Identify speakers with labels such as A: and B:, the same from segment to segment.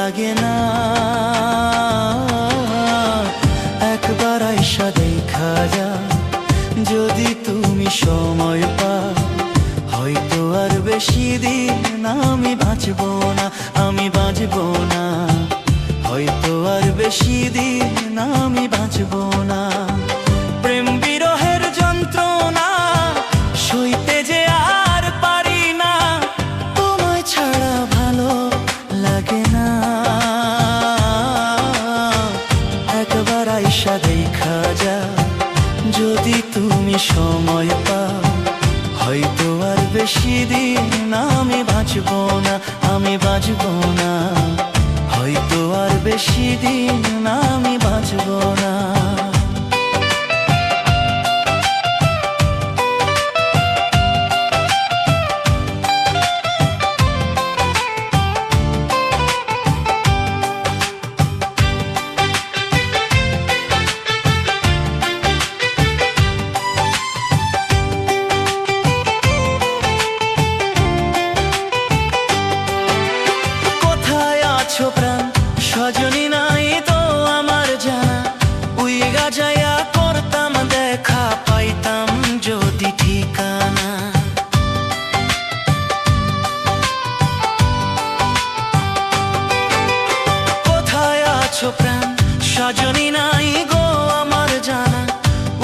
A: লাগে না। একবার আইসা দেখা যা, যদি তুমি সময় পাও, হয়তো আর বেশি দিন আমি বাঁচব না, আমি বাঁচব না, হয়তো আর বেশি দিন আমি বাঁচব না। প্রেম বিরহের যন্ত্রণা সইতে যে আর পারি না, তোমায় ছাড়া ভালো লাগে না। একবার আইসা দেখা যা, যদি তুমি সময় পাও, হয়তো আর বেশি দিন আমি বাঁচব না, আমি বাঁচব না, হয়তো আর বেশি দিন আমি বাঁচব না। প্রাণ সজনী নাই তো আমার জানা, উইগা যায়া করতাম দেখা, পাইতাম যদি ঠিকানা। কোথায় আছো প্রাণ সজনী নাই গো আমার জানা,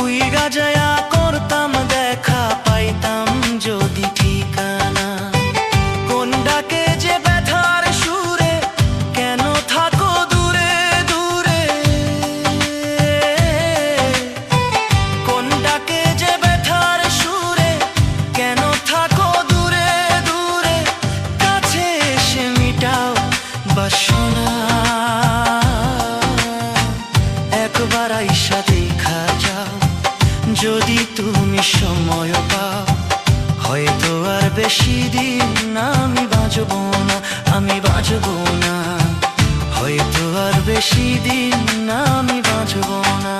A: উইগা যায়া করতাম দেখা, পাইতাম যদি ঠিকানা। কোন ডাকে যে ব্যথার সুরে, কেন থাকো দূরে দূরে, কোন ডাকে যে ব্যথার সুরে, কেন থাকো দূরে দূরে, কাছে এসে মিটাও বাসনা। একবার আইসা দেখা যাও, যদি তুমি সময় পাও, হয়তো আর বেশি দিন আমি বাঁচব না, আমি বাঁচব না, হয়তো আর বেশি দিন আমি বাঁচব না।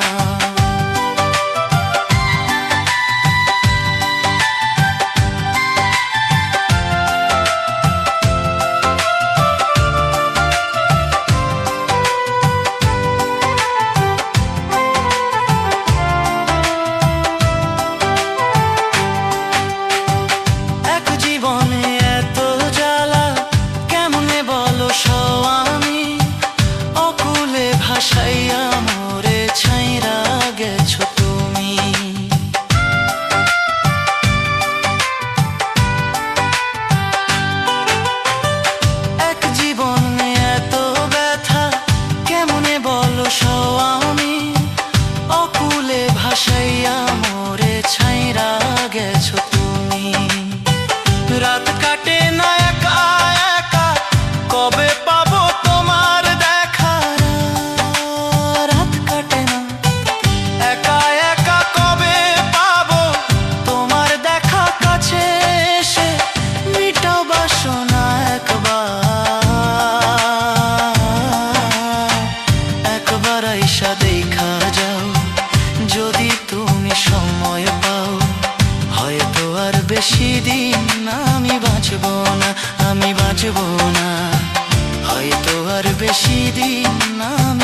A: ভাসাইয়া মোরে ছাইরা গেছো তুমি, এক জীবনে এত ব্যথা কেমনে বলো স্বামী, অকুলে ভাসাইয়া মোরে ছাইরা গেছো তুমি। রাত কাটে না একা একা, কবে পাবো তোমার দেখা, রাত কাটে না একা একা, কবে পাবো তোমার দেখা, কাছে এসে মিটাও বাসনা একবার। একবার আইসা দেখা যাও, যদি তুমি সময় পাও, হয়তো আর বেশি দিন আমি বাঁচব না, আমি বাঁচব না, হয়তো আর বেশি দিন আমি